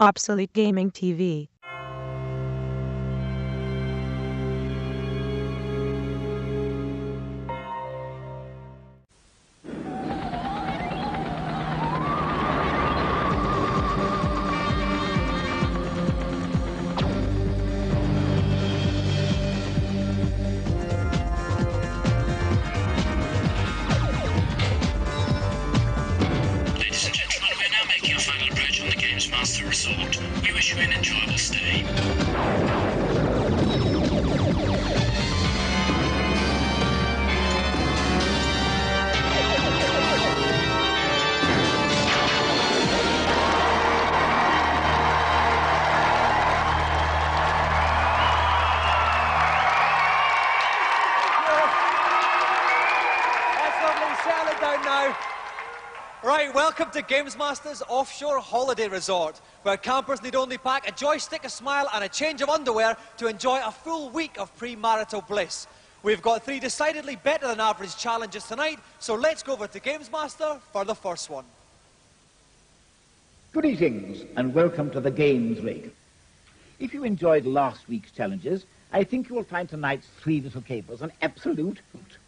Obsolete Gaming TV. Ladies and gentlemen, we are now making our final approach on the Games Master Resort. We wish you an enjoyable stay. That's lovely. Settle it down now. Right, welcome to Games Master's Offshore Holiday Resort, where campers need only pack a joystick, a smile and a change of underwear to enjoy a full week of premarital bliss. We've got 3 decidedly better than average challenges tonight, so let's go over to Games Master for the first one. Greetings and welcome to the Games Rig. If you enjoyed last week's challenges, I think you will find tonight's 3 little capers an absolute hoot.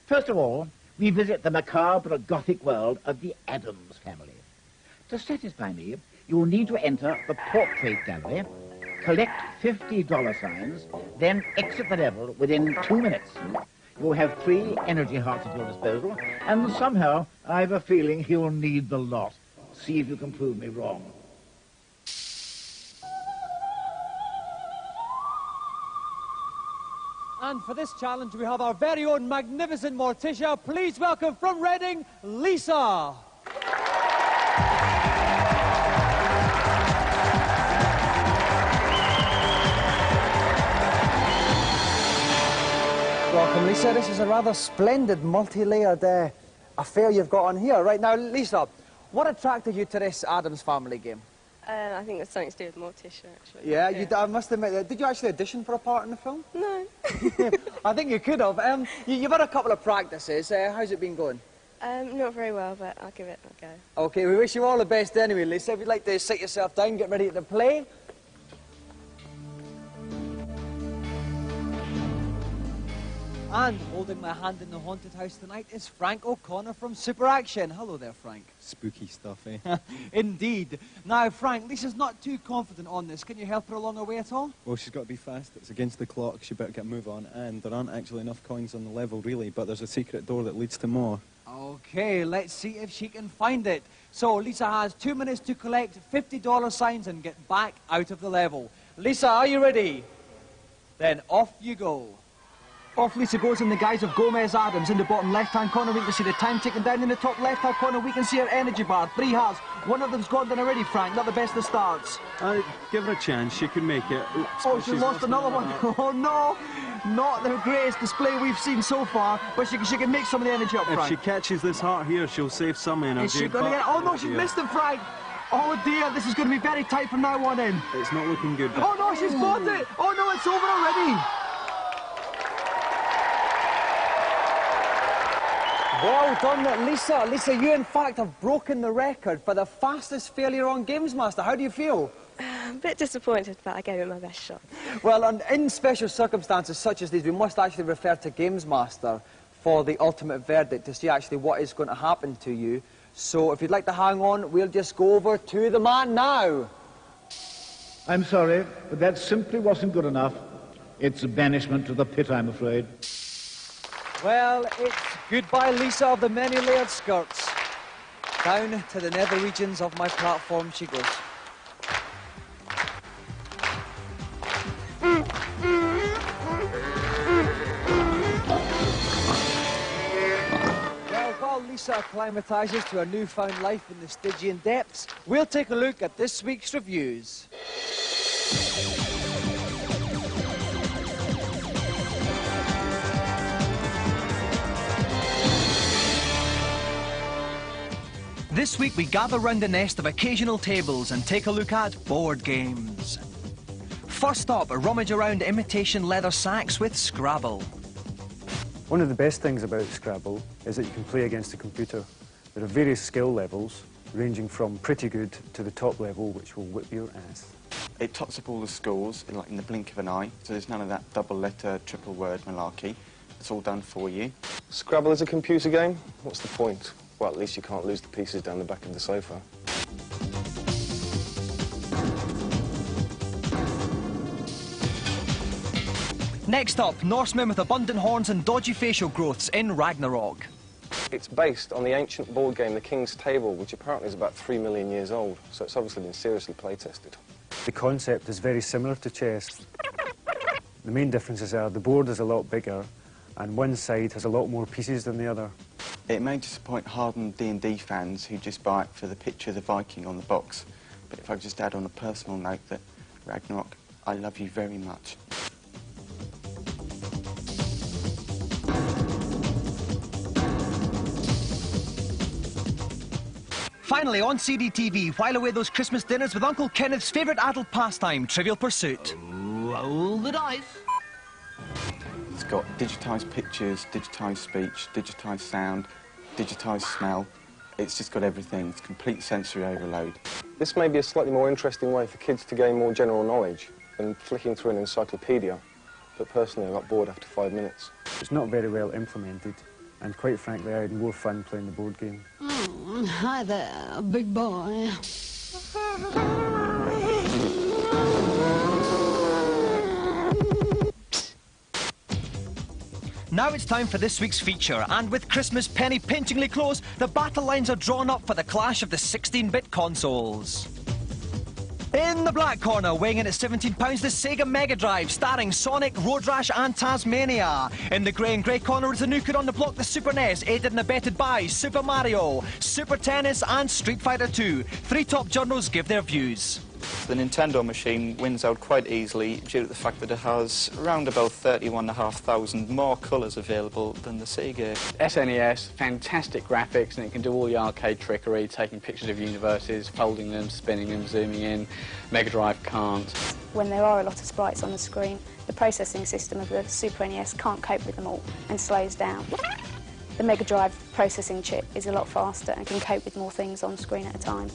First of all, we visit the macabre Gothic world of the Addams family. To satisfy me, you will need to enter the portrait gallery, collect $50 signs, then exit the level within 2 minutes. You will have 3 energy hearts at your disposal, and somehow I have a feeling you'll need the lot. See if you can prove me wrong. And for this challenge, we have our very own magnificent Morticia. Please welcome from Reading, Lisa. Welcome, Lisa. This is a rather splendid multi-layered affair you've got on here. Right now, Lisa, what attracted you to this Addams Family game? I think it's something to do with Morticia, actually. Yeah, I must admit, did you actually audition for a part in the film? No. I think you could have. You've had a couple of practices. How's it been going? Not very well, but I'll give it a go. OK, we wish you all the best anyway, Lisa. If you'd like to sit yourself down, get ready to play. And holding my hand in the haunted house tonight is Frank O'Connor from Super Action. Hello there, Frank. Spooky stuff, eh? Indeed. Now, Frank, Lisa's not too confident on this. Can you help her along her way at all? Well, she's got to be fast. It's against the clock. She better get a move on. And there aren't actually enough coins on the level, really, but there's a secret door that leads to more. OK, let's see if she can find it. So, Lisa has 2 minutes to collect $50 signs and get back out of the level. Lisa, are you ready? Then off you go. Off Lisa goes in the guise of Gomez Addams. In the bottom left-hand corner, we can see the time ticking down. In the top left-hand corner, we can see her energy bar. 3 hearts. One of them's gone down already, Frank. Not the best of starts. Give her a chance. She can make it. Oops, Oh, she's lost another one. Oh, no. Not the greatest display we've seen so far, but she can make some of the energy up, Frank. If she catches this heart here, she'll save some energy. Is she going to get... Oh, no, she's missed it, Frank. Oh, dear, this is going to be very tight from now on in. It's not looking good. Oh, no, she's got it. Oh, no, it's over already. Well done, Lisa. Lisa, you in fact have broken the record for the fastest failure on Games Master. How do you feel? I'm a bit disappointed, but I gave it my best shot. Well, in special circumstances such as these, we must actually refer to Games Master for the ultimate verdict to see actually what is going to happen to you. So if you'd like to hang on, we'll just go over to the man now. I'm sorry, but that simply wasn't good enough. It's a banishment to the pit, I'm afraid. Well, it's goodbye, Lisa of the many-layered skirts. Down to the nether regions of my platform she goes. Well, while Lisa acclimatises to her newfound life in the Stygian depths, we'll take a look at this week's reviews. This week we gather round the nest of occasional tables and take a look at board games. First up, rummage around imitation leather sacks with Scrabble. One of the best things about Scrabble is that you can play against the computer. There are various skill levels, ranging from pretty good to the top level, which will whip your ass. It tots up all the scores in the blink of an eye, so there's none of that double letter, triple word malarkey. It's all done for you. Scrabble is a computer game? What's the point? Well, at least you can't lose the pieces down the back of the sofa. Next up, Norsemen with abundant horns and dodgy facial growths in Ragnarok. It's based on the ancient board game The King's Table, which apparently is about 3 million years old, so it's obviously been seriously play-tested. The concept is very similar to chess. The main differences are the board is a lot bigger and one side has a lot more pieces than the other. It may disappoint hardened D&D fans who just buy it for the picture of the Viking on the box. But if I could just add on a personal note that, Ragnarok, I love you very much. Finally, on CDTV, while away those Christmas dinners with Uncle Kenneth's favourite adult pastime, Trivial Pursuit. Roll the dice. It's got digitised pictures, digitised speech, digitised sound, digitised smell. It's just got everything. It's complete sensory overload. This may be a slightly more interesting way for kids to gain more general knowledge than flicking through an encyclopedia, but personally I got bored after 5 minutes. It's not very well implemented, and quite frankly I had more fun playing the board game. Hi there, big boy. Now it's time for this week's feature, and with Christmas penny-pinchingly close, the battle lines are drawn up for the clash of the 16-bit consoles. In the black corner, weighing in at £17, the Sega Mega Drive, starring Sonic, Road Rash and Tasmania. In the grey and grey corner is the new kid on the block, the Super NES, aided and abetted by Super Mario, Super Tennis and Street Fighter 2. Three top journals give their views. The Nintendo machine wins out quite easily due to the fact that it has around about 31,500 more colours available than the Sega. SNES, fantastic graphics, and it can do all the arcade trickery, taking pictures of universes, folding them, spinning them, zooming in. Mega Drive can't. When there are a lot of sprites on the screen, the processing system of the Super NES can't cope with them all and slows down. The Mega Drive processing chip is a lot faster and can cope with more things on screen at a time.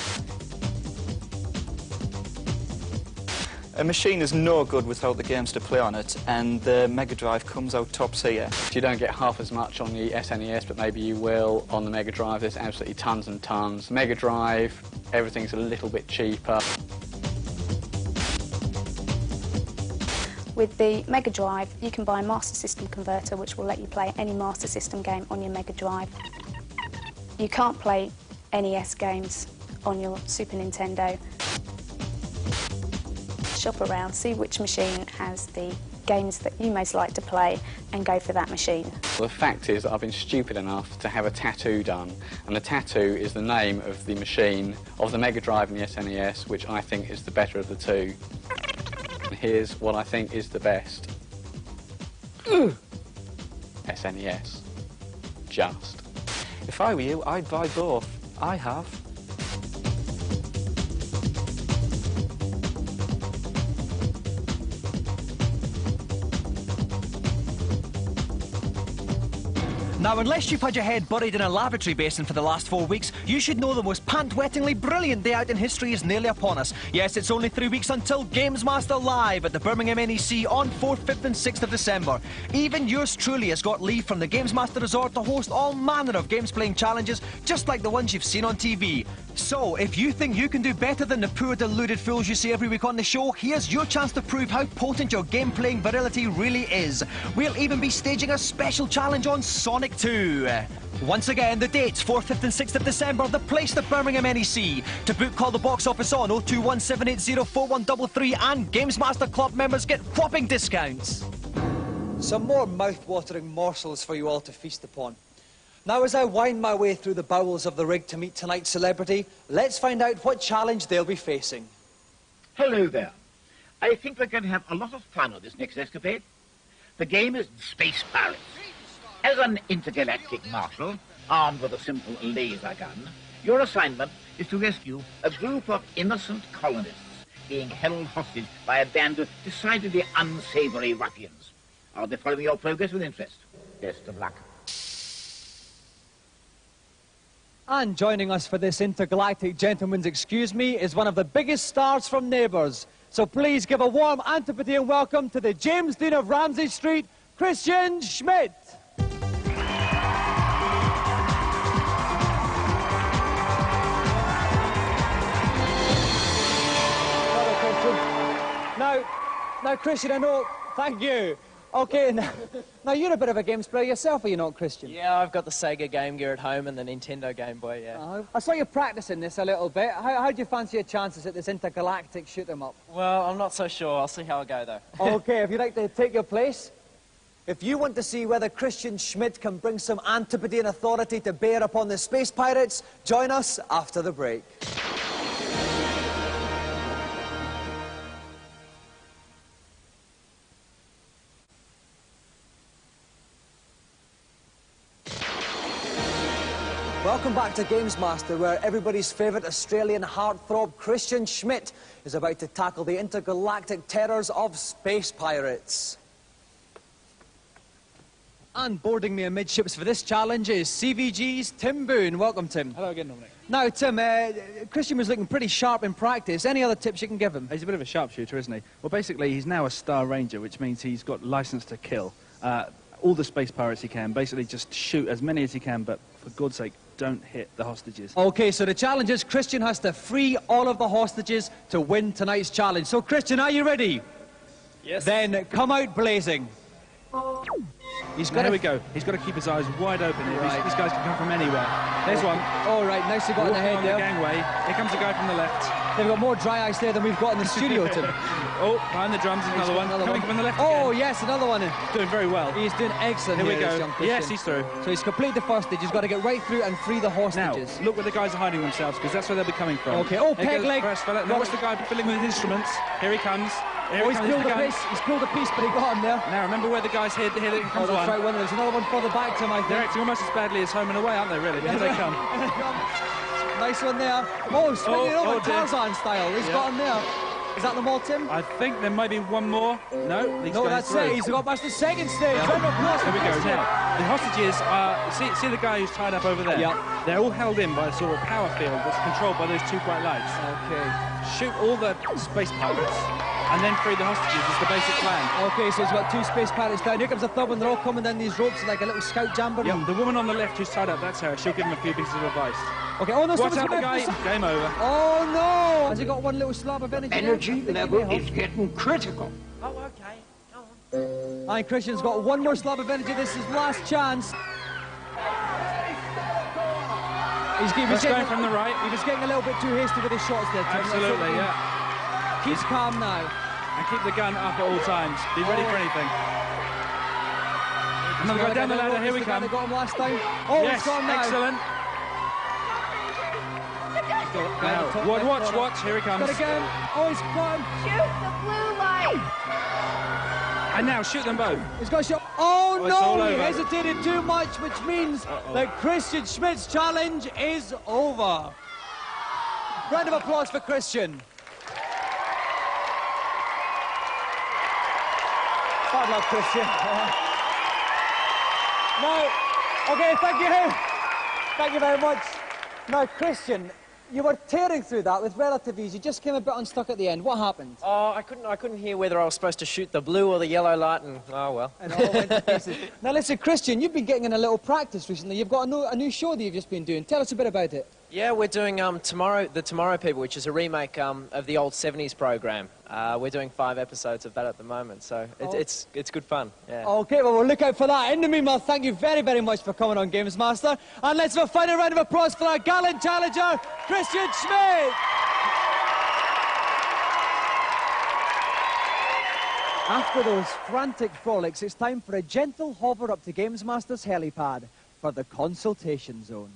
A machine is no good without the games to play on it, and the Mega Drive comes out tops here. You don't get half as much on the SNES, but maybe you will on the Mega Drive. There's absolutely tons and tons. Mega Drive, everything's a little bit cheaper. With the Mega Drive, you can buy a Master System converter which will let you play any Master System game on your Mega Drive. You can't play NES games on your Super Nintendo. Shop around, see which machine has the games that you most like to play and go for that machine. Well, the fact is that I've been stupid enough to have a tattoo done, and the tattoo is the name of the machine of the Mega Drive and the SNES, which I think is the better of the two. And here's what I think is the best. SNES. Just. If I were you, I'd buy both. I have. Now, unless you've had your head buried in a lavatory basin for the last 4 weeks, you should know the most pant-wettingly brilliant day out in history is nearly upon us. Yes, it's only 3 weeks until Games Master Live at the Birmingham NEC on 4th, 5th and 6th of December. Even yours truly has got leave from the Games Master Resort to host all manner of games-playing challenges, just like the ones you've seen on TV. So, if you think you can do better than the poor deluded fools you see every week on the show, here's your chance to prove how potent your game-playing virility really is. We'll even be staging a special challenge on Sonic 2. Once again, the dates, 4th, 5th and 6th of December, the place, the Birmingham NEC. To book, call the box office on 02178041333 and Games Master Club members get whopping discounts. Some more mouth-watering morsels for you all to feast upon. Now, as I wind my way through the bowels of the rig to meet tonight's celebrity, let's find out what challenge they'll be facing. Hello there. I think we're going to have a lot of fun with this next escapade. The game is Space Pirates. As an intergalactic marshal, armed with a simple laser gun, your assignment is to rescue a group of innocent colonists being held hostage by a band of decidedly unsavory ruffians. I'll be following your progress with interest. Best of luck. And joining us for this intergalactic gentleman's excuse me is one of the biggest stars from Neighbours. So please give a warm Antipodean welcome to the James Dean of Ramsey Street, Christian Schmidt. Hello, Christian. Now, Christian, I know, thank you. Okay, now you're a bit of a games player yourself, are you not, Christian? Yeah, I've got the Sega Game Gear at home and the Nintendo Game Boy, yeah. I saw you practicing this a little bit. How do you fancy your chances at this intergalactic shoot-'em-up? Well, I'm not so sure. I'll see how I go, though. Okay, if you'd like to take your place. If you want to see whether Christian Schmidt can bring some Antipodean authority to bear upon the space pirates, join us after the break. Welcome back to Games Master, where everybody's favourite Australian heartthrob Christian Schmidt is about to tackle the intergalactic terrors of space pirates. And boarding me amidships for this challenge is CVG's Tim Boone. Welcome, Tim. Hello again, Dominic. Now, Tim, Christian was looking pretty sharp in practice. Any other tips you can give him? He's a bit of a sharpshooter, isn't he? Well, basically, he's now a Star Ranger, which means he's got license to kill all the space pirates he can. Basically, just shoot as many as he can, but for God's sake, don't hit the hostages. Okay, so the challenge is Christian has to free all of the hostages to win tonight's challenge. So, Christian, are you ready? Yes. Then come out blazing. There we go. He's got to keep his eyes wide open here. Right. These guys can come from anywhere. There's one. All right, nicely got in the head on there. the gangway. Here comes a guy from the left. They've got more dry ice there than we've got in the studio, Tim. Oh, behind the drums, there's another one. Coming from the left Oh, again. yes, another one. Doing very well. He's doing excellent. Here we this go. young Christian. Yes, he's through. So he's completed the first stage. He's got to get right through and free the hostages. Now, look where the guys are hiding themselves, because that's where they'll be coming from. Okay. Oh, Here peg goes leg. Press fella. Now, watch the guy fiddling with his instruments. Here he comes. Here He's he comes. pulled Here's a the piece. He's pulled a piece, but he got him there. Now, remember where the guys hid. Here comes that's one. right, one. There's another one further back, Tim, I think. They're acting almost as badly as Home and Away, aren't they, really? Here they come. Nice one there. Oh, swinging over dear. Tarzan style. He's got him there. Is that them all, Tim? I think there might be one more. No, No, that's it. He's got past the second stage. Yeah. Round of applause for Here we go. Christian. Now, the hostages are... See the guy who's tied up over there? Yep. They're all held in by a sort of power field that's controlled by those two bright lights. Okay. Shoot all the space pirates and then free the hostages is the basic plan. Okay, so he's got two space pirates down. Here comes the third one. They're all coming down these ropes like a little scout jamboree. Yep, the woman on the left who's tied up, that's her. She'll give him a few pieces of advice. Okay, oh no, Watch someone's out the coming guy. up. Game over. Oh no! Has he got one little slab of energy? Energy level is getting critical. Oh, okay. Go on. Aye, Christian's got one more slab of energy. This is his last chance. He's going from the right. He was getting a little bit too hasty with his shots there, Tim. Absolutely, yeah. Keep calm now. And keep the gun up at all times. Be ready for anything. Another guy down the ladder. Here we come. They got him last time. Oh, yes, he's got him now. excellent. Now, watch. Here he comes. Got again. Oh, he's got him. Shoot the blue light! And now shoot them both. He's got a shot. Oh, it's all no, he over. hesitated too much, which means that Christian Schmidt's challenge is over. Round of applause for Christian. Hard luck, Christian. Now, okay, thank you. Thank you very much. Now, Christian, you were tearing through that with relative ease. You just came a bit unstuck at the end. What happened? Oh, I couldn't hear whether I was supposed to shoot the blue or the yellow light, and oh well. And it all went to pieces. Now listen, Christian, you've been getting in a little practice recently. You've got a new show that you've just been doing. Tell us a bit about it. Yeah, we're doing The Tomorrow People, which is a remake of the old 70s program. We're doing 5 episodes of that at the moment, so it's good fun. Yeah. Okay, well, we'll look out for that. In the meanwhile, thank you very, very much for coming on Games Master. And let's have a final round of applause for our gallant challenger, Christian Schmidt. After those frantic frolics, it's time for a gentle hover up to Games Master's helipad for the consultation zone.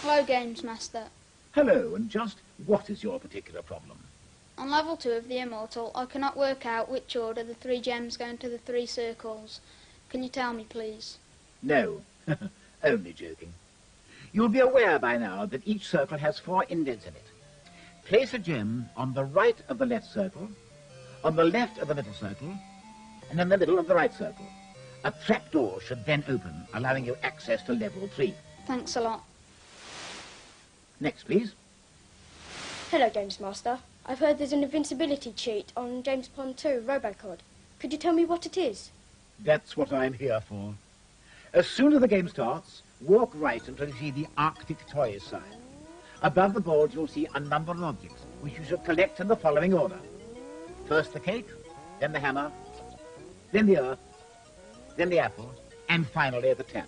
Hello, Games Master. Hello, and just what is your particular problem? On level 2 of the Immortal, I cannot work out which order the 3 gems go into the 3 circles. Can you tell me, please? No, only joking. You'll be aware by now that each circle has 4 indents in it. Place a gem on the right of the left circle, on the left of the middle circle, and in the middle of the right circle. A trapdoor should then open, allowing you access to level 3. Thanks a lot. Next, please. Hello, Games Master. I've heard there's an invincibility cheat on James Bond 2 Robocod. Could you tell me what it is? That's what I'm here for. As soon as the game starts, walk right until you see the Arctic Toys sign. Above the board, you'll see a number of objects, which you should collect in the following order. First the cake, then the hammer, then the earth, then the apple, and finally the tap.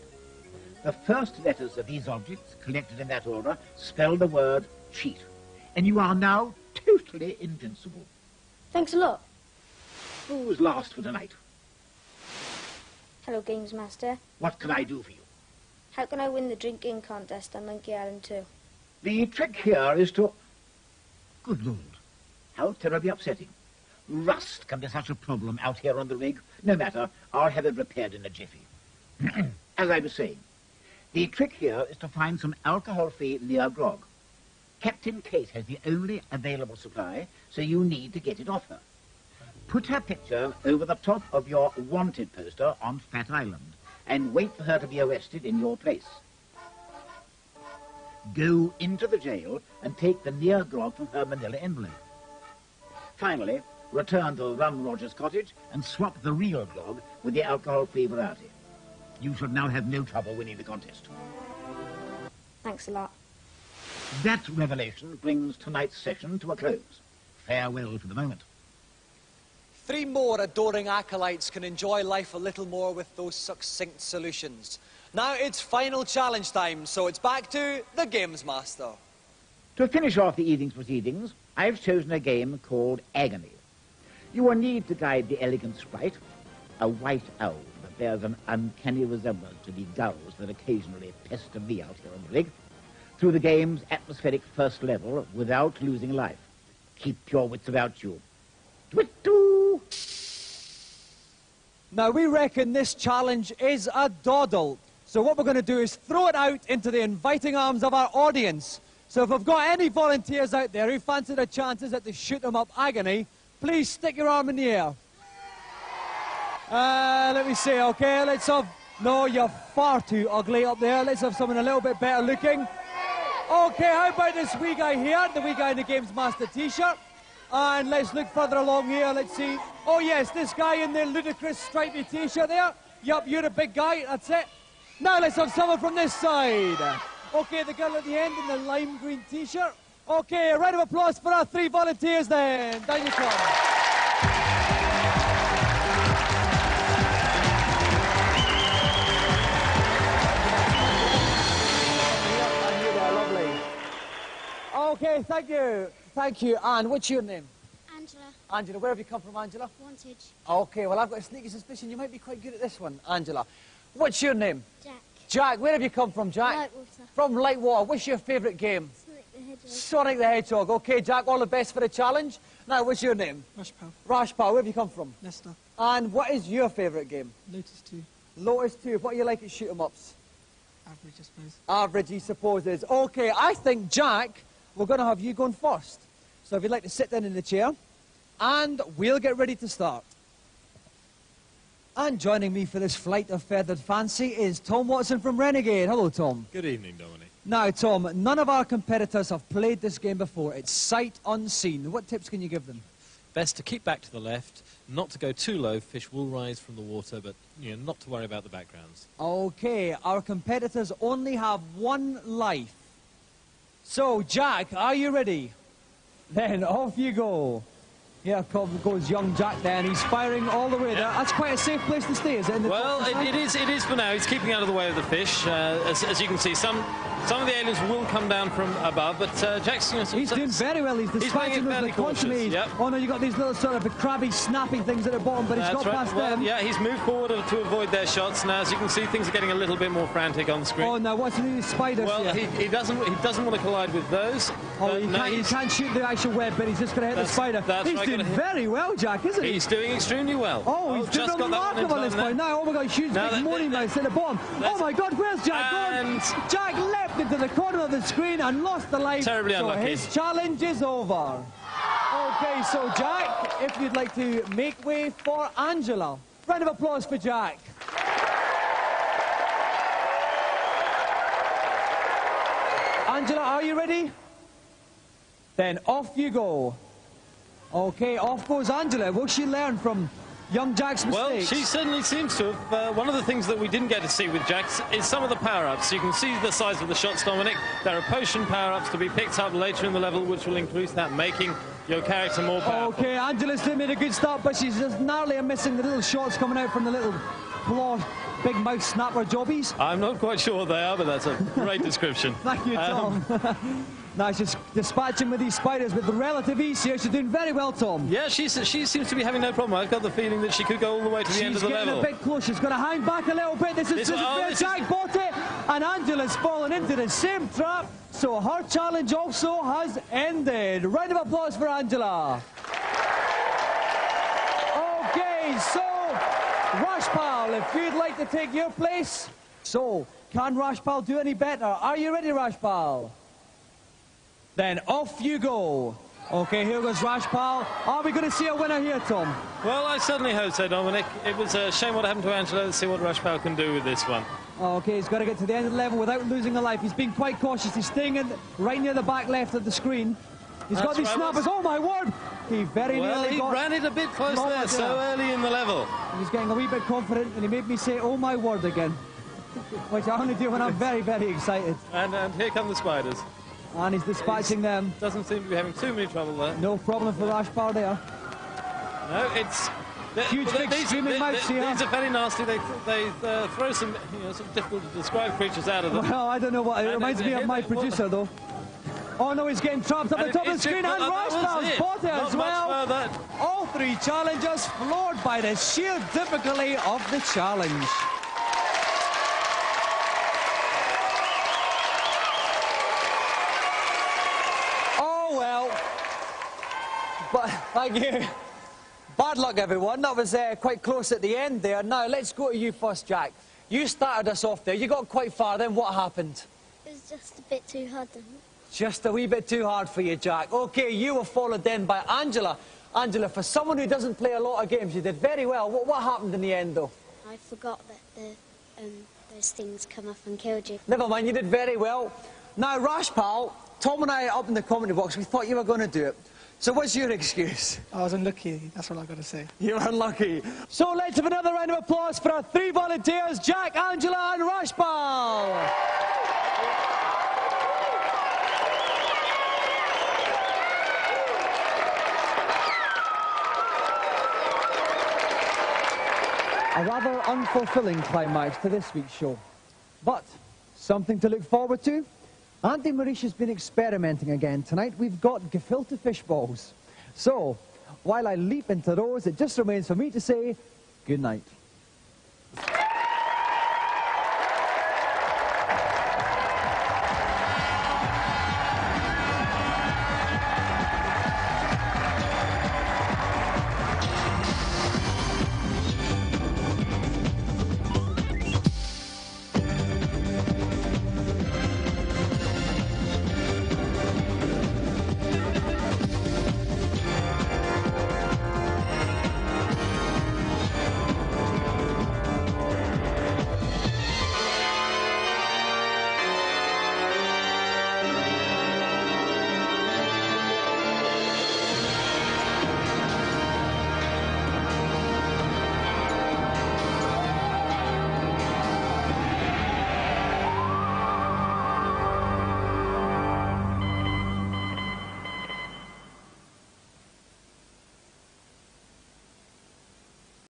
The first letters of these objects, collected in that order, spell the word cheat. And you are now totally invincible. Thanks a lot. Who's last for tonight? Hello, Games Master. What can I do for you? How can I win the drinking contest on Monkey Island 2? The trick here is to... Good Lord, how terribly upsetting. Rust can be such a problem out here on the rig. No matter, I'll have it repaired in a jiffy. As I was saying, the trick here is to find some alcohol-free Lear grog. Captain Kate has the only available supply, so you need to get it off her. Put her picture over the top of your wanted poster on Fat Island, and wait for her to be arrested in your place. Go into the jail and take the Lear grog from her manila envelope. Finally, return to Rum Rogers' cottage and swap the real grog with the alcohol-free variety. You should now have no trouble winning the contest. Thanks a lot. That revelation brings tonight's session to a close. Farewell for the moment. 3 more adoring acolytes can enjoy life a little more with those succinct solutions. Now it's final challenge time, so it's back to the Games Master. To finish off the evening's proceedings, I've chosen a game called Agony. You will need to guide the elegant sprite, a white owl that bears an uncanny resemblance to the gulls that occasionally pester me out here on the rig, through the game's atmospheric first level without losing life. Keep your wits about you. Twit-doo! Now we reckon this challenge is a doddle. So what we're going to do is throw it out into the inviting arms of our audience. So if we've got any volunteers out there who fancy their chances at the shoot 'em up agony, please stick your arm in the air. Let me see, okay, let's have... No, you're far too ugly up there. Let's have someone a little bit better looking. Okay, how about this wee guy here, the wee guy in the Games Master t-shirt? And let's look further along here, let's see. Oh yes, this guy in the ludicrous stripy t-shirt there. Yup, you're a big guy, that's it. Now let's have someone from this side. Okay, the girl at the end in the lime green t-shirt. Okay, a round of applause for our 3 volunteers then. Down you come. Okay, thank you. Thank you. Anne, what's your name? Angela. Angela, where have you come from, Angela? Wantage. Okay, well, I've got a sneaky suspicion you might be quite good at this one, Angela. What's your name? Jack. Jack, where have you come from, Jack? Lightwater. From Lightwater. What's your favourite game? Sonic the Hedgehog. Sonic the Hedgehog. Okay, Jack, all the best for the challenge. Now, what's your name? Rashpal. Rashpal, where have you come from? Leicester. And what is your favourite game? Lotus 2. Lotus 2. What do you like at shoot-em-ups? Average, I suppose. Average, he supposes. Okay, I think, Jack, we're going to have you going first. So if you'd like to sit down in the chair, and we'll get ready to start. And joining me for this flight of feathered fancy is Tom Watson from Renegade. Hello, Tom. Good evening, Dominic. Now, Tom, none of our competitors have played this game before. It's sight unseen. What tips can you give them? Best to keep back to the left, not to go too low. Fish will rise from the water, but not to worry about the backgrounds. Okay, our competitors only have 1 life. So, Jack, are you ready? Then off you go. Here goes young Jack then. He's firing all the way there. That's quite a safe place to stay, is it? Well, it is for now. He's keeping out of the way of the fish. As you can see, some of the aliens will come down from above, but Jack's... he's doing very well. He's dispatching those constantly. Yep. Oh, no, you've got these little sort of crabby, snapping things at the bottom, but he's got past them. Yeah, he's moved forward to avoid their shots. Now, as you can see, things are getting a little bit more frantic on the screen. Oh, now, what's the spiders Well, here? he doesn't want to collide with those. Oh, he can't shoot the actual web, but he's just going to hit the spider. That's He's right. doing very well, Jack, isn't he? He's doing extremely well. Oh, he's doing just got that one in remarkable at this time point. Now, oh my God, huge Now big morning mouse at the bottom. Oh my God, where's Jack gone? Jack leapt into the corner of the screen and lost the life. Terribly so unlucky. his challenge is over. Okay, so Jack, if you'd like to make way for Angela. Round of applause for Jack. Angela, are you ready? Then off you go. Okay, off goes Angela. Will she learn from young Jack's mistakes? Well, she certainly seems to have. One of the things that we didn't get to see with Jack is some of the power-ups. You can see the size of the shots, Dominic. There are potion power-ups to be picked up later in the level, which will increase that, making your character more powerful. Okay, Angela's still made a good start, but she's just narrowly missing the little shots coming out from the little claw, big mouth snapper jobbies. I'm not quite sure what they are, but that's a great description. Thank you, Tom. Now she's dispatching with these spiders with relative ease here. She's doing very well, Tom. Yeah, she seems to be having no problem. I've got the feeling that she could go all the way to the end of the level. She's getting a bit close. She's going to hang back a little bit. This is where Jack bought it, and Angela's fallen into the same trap. So her challenge also has ended. Round of applause for Angela. Okay, so Rashpal, if you'd like to take your place. So, can Rashpal do any better? Are you ready, Rashpal? Then off you go. Okay, here goes Rashpal. Are we going to see a winner here, Tom? Well, I certainly hope so, Dominic. It was a shame what happened to Angela. Let's see what Rashpal can do with this one. Okay, he's got to get to the end of the level without losing a life. He's being quite cautious. He's staying in right near the back left of the screen. He's got these snappers. Oh, my word! He very nearly got... He ran it a bit close there, so early in the level. He was getting a wee bit confident, and he made me say, oh, my word, again. Which I only do when I'm very, very excited. And here come the spiders. And he's dispatching them. Doesn't seem to be having too many trouble there. No problem for Rashpal there. No, it's... Huge big screaming mouths here. These are very nasty. They throw some sort of difficult to describe creatures out of them. Well, I don't know what... It reminds me of my producer, though. Oh, no, he's getting trapped up the top of the screen. And Rashpal's bought it as well. All three challengers floored by the sheer difficulty of the challenge. But, thank you. Bad luck, everyone. That was quite close at the end there. Now, let's go to you first, Jack. You started us off there. You got quite far. Then what happened? It was just a bit too hard. Just a wee bit too hard for you, Jack. OK, you were followed then by Angela. Angela, for someone who doesn't play a lot of games, you did very well. What happened in the end, though? I forgot that those things come up and killed you. Never mind, you did very well. Now, Rashpal, Tom and I up in the commentary box, we thought you were going to do it. So what's your excuse? I was unlucky, that's what I've got to say. You were unlucky. So let's have another round of applause for our three volunteers, Jack, Angela and Rashpal. A rather unfulfilling climax to this week's show. But something to look forward to. Auntie Marisha's been experimenting again. Tonight we've got gefilte fish balls. So, while I leap into those, it just remains for me to say good night.